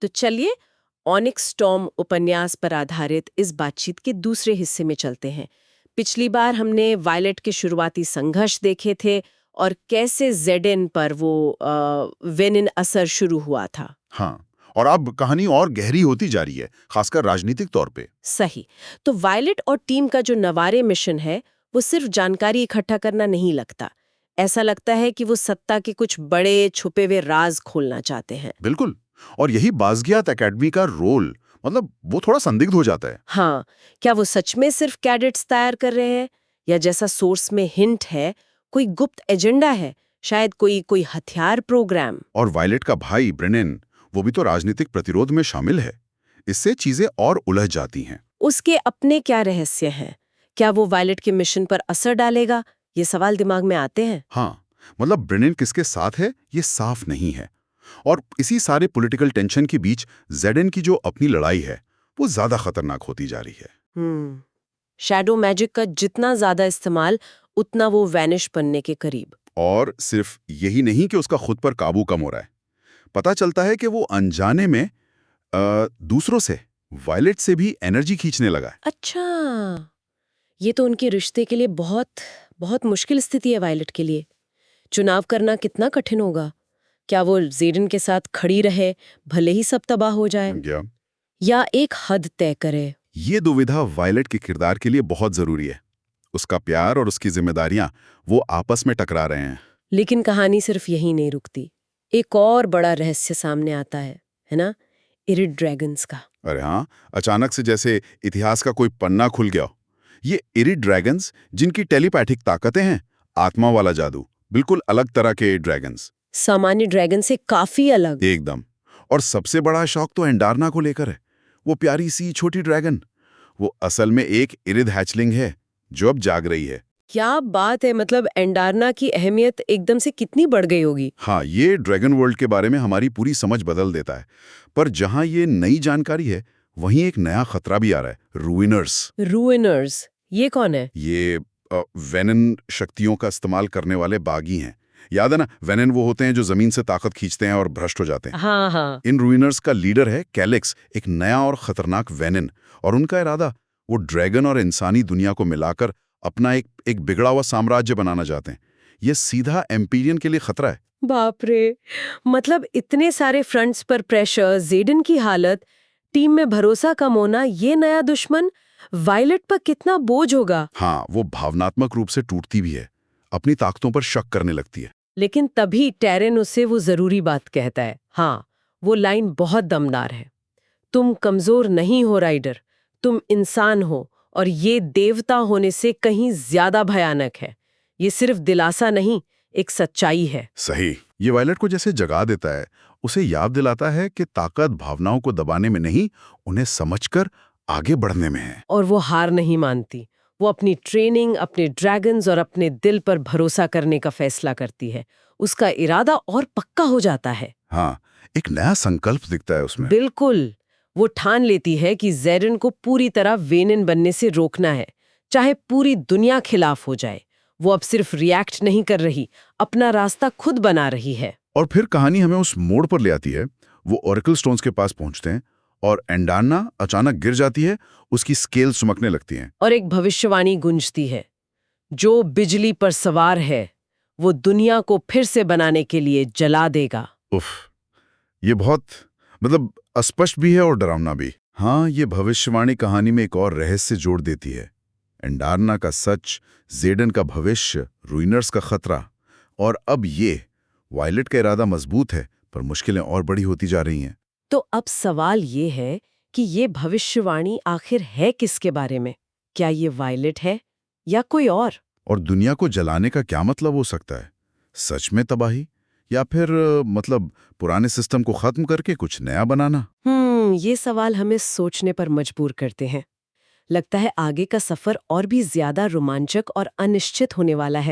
तो चलिए onyx storm उपन्यास पर आधारित इस बातचीत के दूसरे हिस्से में चलते हैं। पिछली बार हमने वायलेट के शुरुआती संघर्ष देखे थे और कैसे जेडन पर वो वेनिन असर शुरू हुआ था। हाँ, और अब कहानी और गहरी होती जा रही है, खासकर राजनीतिक तौर पे। सही। तो वायलेट और टीम का जो नवारे मिशन है वो सिर्फ जानकारी इकट्ठा करना नहीं लगता। ऐसा लगता है कि वो सत्ता के कुछ बड़े छुपे हुए राज खोलना चाहते हैं। बिल्कुल। और यही बाज़गियात एकेडमी का रोल, मतलब वो थोड़ा संदिग्ध हो जाता है। हाँ, क्या वो सच में सिर्फ कैडेट्स तैयार कर रहे हैं या जैसा सोर्स में हिंट है कोई गुप्त एजेंडा है, शायद कोई कोई हथियार प्रोग्राम। और वायलेट का भाई ब्रेनेन, वो भी तो राजनीतिक प्रतिरोध में शामिल है। इससे चीजें और उलझ जाती हैं। उसके अपने क्या रहस्य हैं? क्या वो वायलेट के मिशन पर असर डालेगा? ये सवाल दिमाग में आते हैं। हाँ, मतलब ब्रेनेन किसके साथ है ये साफ नहीं है। और इसी सारे पॉलिटिकल टेंशन के बीच जेडन की जो अपनी लड़ाई है वो ज्यादा खतरनाक होती जा रही है। शैडो मैजिक का जितना ज्यादा इस्तेमाल उतना वो वैनिश बनने के करीब। और सिर्फ यही नहीं कि उसका खुद पर काबू कम हो रहा है, पता चलता है कि वो अनजाने में दूसरों से, वायलेट से भी एनर्जी खींचने लगा है। अच्छा, ये तो उनके रिश्ते के लिए बहुत बहुत मुश्किल स्थिति है वायलेट के लिए। चुनाव करना कितना कठिन होगा। क्या वो जेडन के साथ खड़ी रहे भले ही सब तबाह हो जाए, क्या या एक हद तय करे? ये दुविधा वायलेट के किरदार के लिए बहुत जरूरी है। उसका प्यार और उसकी जिम्मेदारियां वो आपस में टकरा रहे हैं। लेकिन कहानी सिर्फ यही नहीं रुकती। एक और बड़ा रहस्य सामने आता है ना? इरिड ड्रैगन्स का। अरे हाँ, अचानक से जैसे इतिहास का कोई पन्ना खुल गया। ये इरिड ड्रैगन्स, जिनकी टेलीपैथिक ताकतें हैं, आत्मा वाला जादू, बिल्कुल अलग तरह के ड्रैगन्स। सामान्य ड्रैगन से काफी अलग। एकदम। और सबसे बड़ा शौक तो एंडार्ना को लेकर है। वो प्यारी सी छोटी ड्रैगन, वो असल में एक इरिड हैचलिंग है जो अब जाग रही है। क्या बात है, मतलब एंडार्ना की अहमियत एकदम से कितनी बढ़ गई होगी। हाँ, ये ड्रैगन वर्ल्ड के बारे में हमारी पूरी समझ बदल देता है। पर जहाँ ये नई जानकारी है, वहीं एक नया खतरा भी आ रहा है, रूइनर्स। रूइनर्स, ये कौन है? ये वेनन शक्तियों का इस्तेमाल करने वाले बागी हैं। याद है ना, वेनन वो होते हैं जो जमीन से ताकत खींचते हैं और भ्रष्ट हो जाते हैं। हाँ हाँ। इन रूइनर्स का लीडर है कैलिक्स, एक नया और खतरनाक वेनन। और उनका इरादा, वो ड्रैगन और इंसानी दुनिया को मिलाकर अपना एक बिगड़ा हुआ साम्राज्य बनाना चाहते हैं। ये सीधा एम्पीरियन के लिए खतरा है। बाप रे, मतलब इतने सारे फ्रंट्स पर प्रेशर, जेडन की हालत, टीम में भरोसा कम होना, ये नया दुश्मन वायलेट पर कितना बोझ होगा। हाँ, वो भावनात्मक रूप से टूटती भी है, अपनी ताकतों पर शक करने लगती है। लेकिन तभी टेरेन उससे वो जरूरी बात कहता है। हाँ, वो लाइन बहुत दमदार है। तुम कमजोर नहीं हो राइडर, तुम इंसान हो, और ये देवता होने से कहीं ज्यादा भयानक है। ये सिर्फ दिलासा नहीं, एक सच्चाई है। सही। ये वायलेट को जैसे जगा देता है, उसे याद दिलाता है कि ताकत भावनाओं को दबाने में नहीं, उन्हें समझकर आगे बढ़ने में है। और वो हार नहीं मानती। वो अपनी ट्रेनिंग, अपने ड्रैगन्स और अपने दिल पर भरोसा करने का फैसला करती है। उसका इरादा और पक्का हो जाता है। हाँ, एक नया संकल्प दिखता है उसमें। बिल्कुल। वो ठान लेती है कि जेरन को पूरी तरह वेनिन बनने से रोकना है, चाहे पूरी दुनिया खिलाफ हो जाए। वो अब सिर्फ रिएक्ट नहीं कर रही, अपना रास्ता खुद बना रही है। और फिर कहानी हमें उस मोड़ पर ले आती है। वो ओरेकल स्टोन्स के पास पहुंचते हैं और एंडार्ना अचानक गिर जाती है, उसकी स्केल सुमकने लगती हैं। और एक भविष्यवाणी गूंजती है, जो बिजली पर सवार है वो दुनिया को फिर से बनाने के लिए जला देगा। उफ, ये बहुत, मतलब अस्पष्ट भी है और डरावना भी। हाँ, ये भविष्यवाणी कहानी में एक और रहस्य जोड़ देती है। एंडार्ना का सच, जेडन का भविष्य, रूइनर्स का खतरा। और अब ये वायलेट का इरादा मजबूत है, पर मुश्किलें और बड़ी होती जा रही हैं। तो अब सवाल ये है कि ये भविष्यवाणी आखिर है किसके बारे में? क्या ये वायलेट है या कोई और? और दुनिया को जलाने का क्या मतलब हो सकता है? सच में तबाही, या फिर मतलब पुराने सिस्टम को खत्म करके कुछ नया बनाना? ये सवाल हमें सोचने पर मजबूर करते हैं। लगता है आगे का सफर और भी ज्यादा रोमांचक और अनिश्चित होने वाला है।